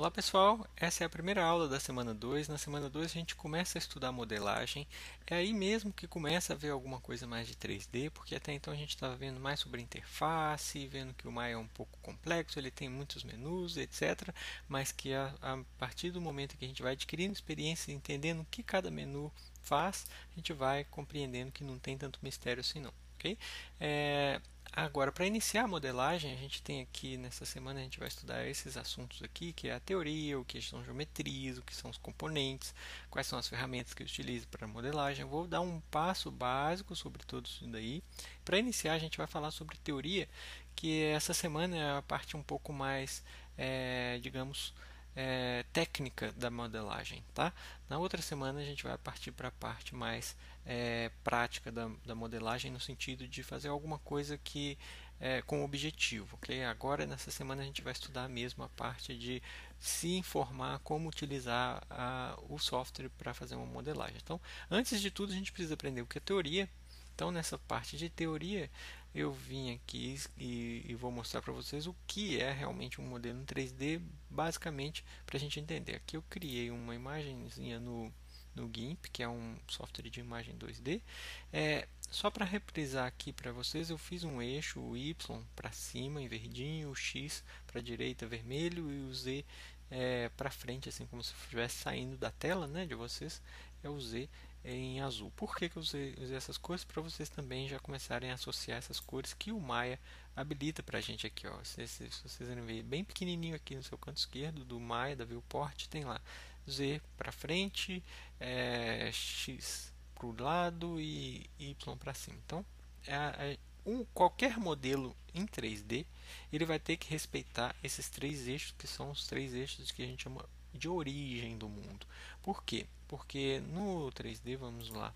Olá pessoal, essa é a primeira aula da semana 2. Na semana 2 a gente começa a estudar modelagem. É aí mesmo que começa a ver alguma coisa mais de 3D, porque até então a gente estava vendo mais sobre interface, vendo que o Maya é um pouco complexo, ele tem muitos menus, etc. Mas que a partir do momento que a gente vai adquirindo experiência e entendendo o que cada menu faz, a gente vai compreendendo que não tem tanto mistério assim não. Ok? Agora, para iniciar a modelagem, a gente tem aqui nessa semana a gente vai estudar esses assuntos aqui, que é a teoria, o que são geometrias, o que são os componentes, quais são as ferramentas que eu utilizo para modelagem. Eu vou dar um passo básico sobre tudo isso daí. Para iniciar, a gente vai falar sobre teoria, que essa semana é a parte um pouco mais, digamos, técnica da modelagem, tá? Na outra semana a gente vai partir para a parte mais prática da modelagem no sentido de fazer alguma coisa que com objetivo, ok? Agora nessa semana a gente vai estudar mesmo a parte de se informar como utilizar o software para fazer uma modelagem. Então, antes de tudo a gente precisa aprender o que é teoria. Então, nessa parte de teoria, eu vim aqui e vou mostrar para vocês o que é realmente um modelo em 3D, basicamente, para a gente entender. Aqui eu criei uma imagenzinha no GIMP, que é um software de imagem 2D. Só para reprisar aqui para vocês, eu fiz um eixo, o Y para cima em verdinho, o X para a direita vermelho e o Z para frente, assim como se estivesse saindo da tela, né, de vocês, é o Z em azul. Por que eu usei essas cores? Para vocês também já começarem a associar essas cores que o Maya habilita para a gente aqui. Ó. Se vocês verem bem pequenininho aqui no seu canto esquerdo do Maya, da viewport, tem lá Z para frente, X para o lado e Y para cima. Então, qualquer modelo em 3D ele vai ter que respeitar esses três eixos, que são os três eixos que a gente chama de origem do mundo. Por quê? Porque no 3D, vamos lá,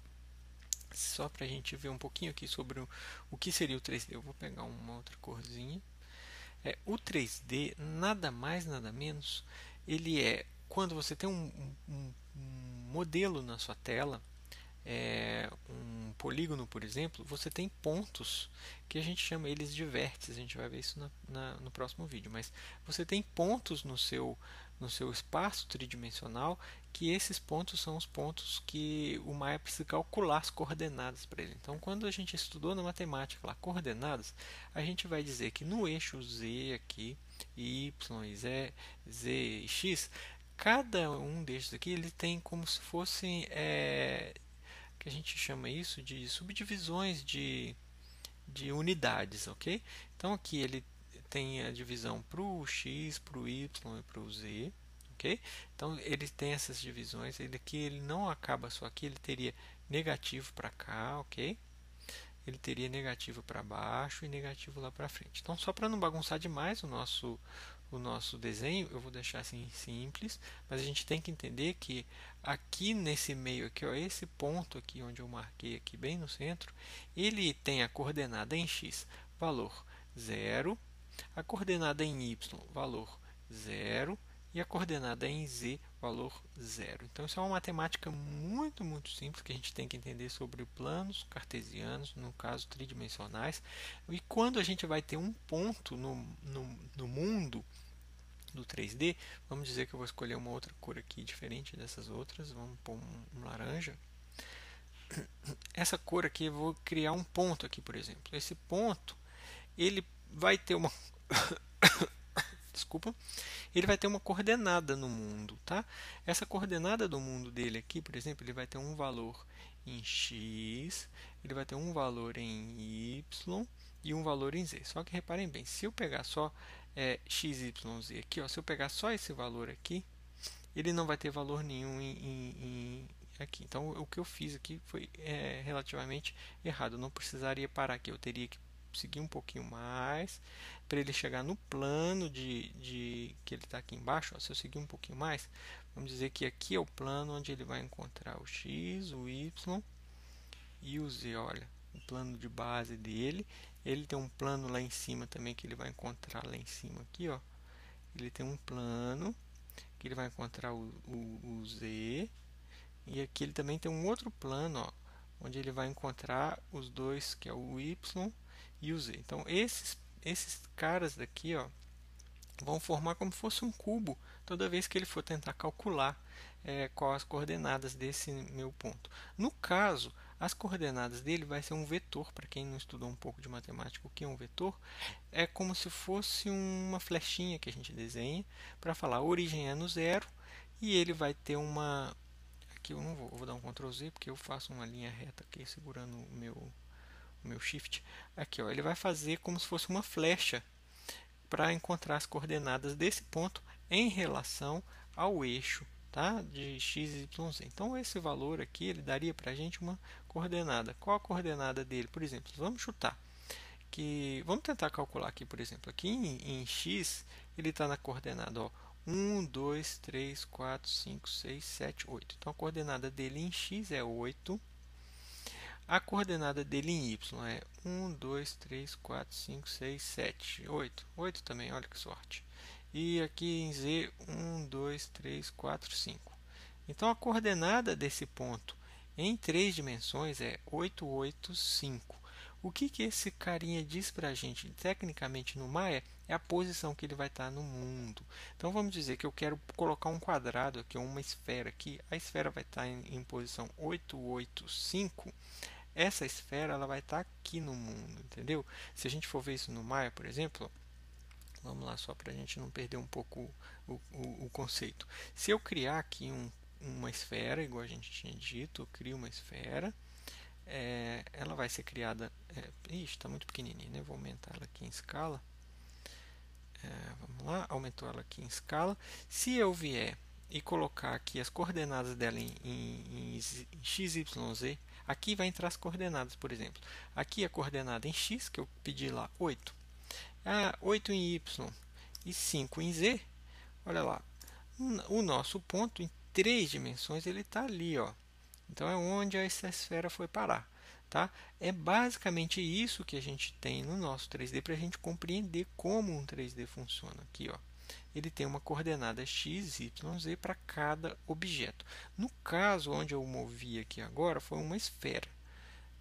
só para a gente ver um pouquinho aqui sobre o que seria o 3D. Eu vou pegar uma outra corzinha. O 3D, nada mais, nada menos, ele é quando você tem um modelo na sua tela, um polígono, por exemplo, você tem pontos que a gente chama eles de vértices. A gente vai ver isso no próximo vídeo. Mas você tem pontos no seu espaço tridimensional, que esses pontos são os pontos que o Maya precisa calcular as coordenadas para ele. Então, quando a gente estudou na matemática lá coordenadas, a gente vai dizer que no eixo Z aqui, y, z e x, cada um destes aqui ele tem como se fossem que a gente chama isso de subdivisões de unidades, ok? Então aqui ele tem a divisão para o x, para o y e para o z, ok? Então ele tem essas divisões. Ele aqui ele não acaba só aqui, ele teria negativo para cá, ok? Ele teria negativo para baixo e negativo lá para frente. Então, só para não bagunçar demais o nosso desenho, eu vou deixar assim simples, mas a gente tem que entender que aqui nesse meio aqui, ó, esse ponto aqui onde eu marquei aqui bem no centro, ele tem a coordenada em x, valor 0, a coordenada em y, valor 0, e a coordenada em z, valor 0. Então, isso é uma matemática muito, muito simples que a gente tem que entender sobre planos cartesianos, no caso tridimensionais. E quando a gente vai ter um ponto no mundo do 3D, vamos dizer que eu vou escolher uma outra cor aqui diferente dessas outras, vamos pôr um laranja. Essa cor aqui eu vou criar um ponto aqui, por exemplo. Esse ponto, ele vai ter uma desculpa, ele vai ter uma coordenada no mundo, tá? Essa coordenada do mundo dele aqui, por exemplo, ele vai ter um valor em x, ele vai ter um valor em y e um valor em z. Só que reparem bem, se eu pegar só x, y, z aqui, ó, se eu pegar só esse valor aqui, ele não vai ter valor nenhum aqui. Então, o que eu fiz aqui foi relativamente errado. Eu não precisaria parar aqui, eu teria que seguir um pouquinho mais para ele chegar no plano que ele está aqui embaixo. Ó, se eu seguir um pouquinho mais, vamos dizer que aqui é o plano onde ele vai encontrar o x, o y e o z. Olha, o plano de base dele. Ele tem um plano lá em cima também que ele vai encontrar lá em cima aqui, ó. Ele tem um plano que ele vai encontrar o z, e aqui ele também tem um outro plano, ó, onde ele vai encontrar os dois, que é o y e o z. Então, esses caras daqui, ó, vão formar como se fosse um cubo toda vez que ele for tentar calcular qual as coordenadas desse meu ponto. No caso, as coordenadas dele vai ser um vetor. Para quem não estudou um pouco de matemática, o que é um vetor? É como se fosse uma flechinha que a gente desenha para falar a origem é no zero e ele vai ter uma. Aqui eu não vou, eu vou dar um Ctrl Z porque eu faço uma linha reta aqui segurando o meu Shift. Aqui, ó, ele vai fazer como se fosse uma flecha para encontrar as coordenadas desse ponto em relação ao eixo, tá? De x, y, z. Então, esse valor aqui, ele daria para a gente uma coordenada. Qual a coordenada dele? Por exemplo, vamos chutar. Vamos tentar calcular aqui, por exemplo. Aqui em x, ele está na coordenada, ó, 1, 2, 3, 4, 5, 6, 7, 8. Então, a coordenada dele em x é 8. A coordenada dele em y é 1, 2, 3, 4, 5, 6, 7, 8. 8 também, olha que sorte. E aqui em z, 1, 2, 3, 4, 5. Então, a coordenada desse ponto em três dimensões é 8, 8, 5. O que esse carinha diz para a gente, tecnicamente no Maya, é a posição que ele vai estar no mundo. Então, vamos dizer que eu quero colocar um quadrado aqui, uma esfera aqui. A esfera vai estar em posição 8, 8, 5. Essa esfera ela vai estar aqui no mundo, entendeu? Se a gente for ver isso no Maya, por exemplo, vamos lá só para a gente não perder um pouco o conceito. Se eu criar aqui uma esfera, igual a gente tinha dito, eu crio uma esfera, ela vai ser criada. Ixi, está muito pequenininha, né? Vou aumentar ela aqui em escala. Vamos lá, aumentou ela aqui em escala. Se eu vier e colocar aqui as coordenadas dela em x, y, z, aqui vai entrar as coordenadas, por exemplo. Aqui a coordenada em x, que eu pedi lá, 8. 8 em y e 5 em z. Olha lá, o nosso ponto em três dimensões ele está ali, ó. Então é onde essa esfera foi parar. Tá? É basicamente isso que a gente tem no nosso 3D para a gente compreender como um 3D funciona. Aqui, ó, ele tem uma coordenada x, y, z para cada objeto. No caso onde eu movi aqui agora foi uma esfera.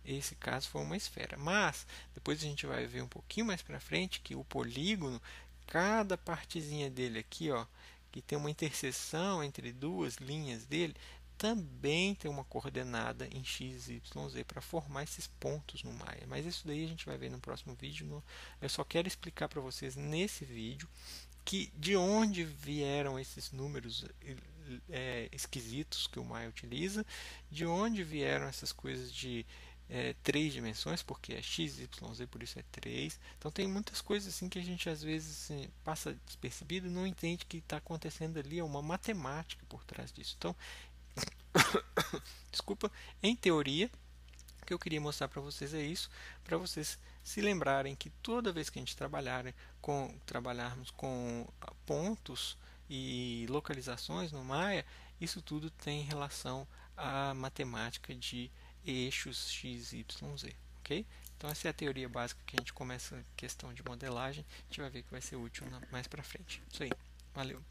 Esse caso foi uma esfera. Mas depois a gente vai ver um pouquinho mais para frente que o polígono, cada partezinha dele aqui, ó, que tem uma interseção entre duas linhas dele, também tem uma coordenada em x, y, z para formar esses pontos no Maya. Mas isso daí a gente vai ver no próximo vídeo. Eu só quero explicar para vocês nesse vídeo que de onde vieram esses números esquisitos que o Maya utiliza, de onde vieram essas coisas de três dimensões, porque é x, y, z, por isso é 3. Então tem muitas coisas assim que a gente às vezes assim, passa despercebido e não entende que está acontecendo ali, é uma matemática por trás disso. Então, desculpa, em teoria, o que eu queria mostrar para vocês é isso, para vocês se lembrarem que toda vez que a gente trabalharmos com pontos e localizações no Maya, isso tudo tem relação à matemática de eixos x, y, z, ok? Então essa é a teoria básica que a gente começa a questão de modelagem, a gente vai ver que vai ser útil mais para frente. Isso aí, valeu!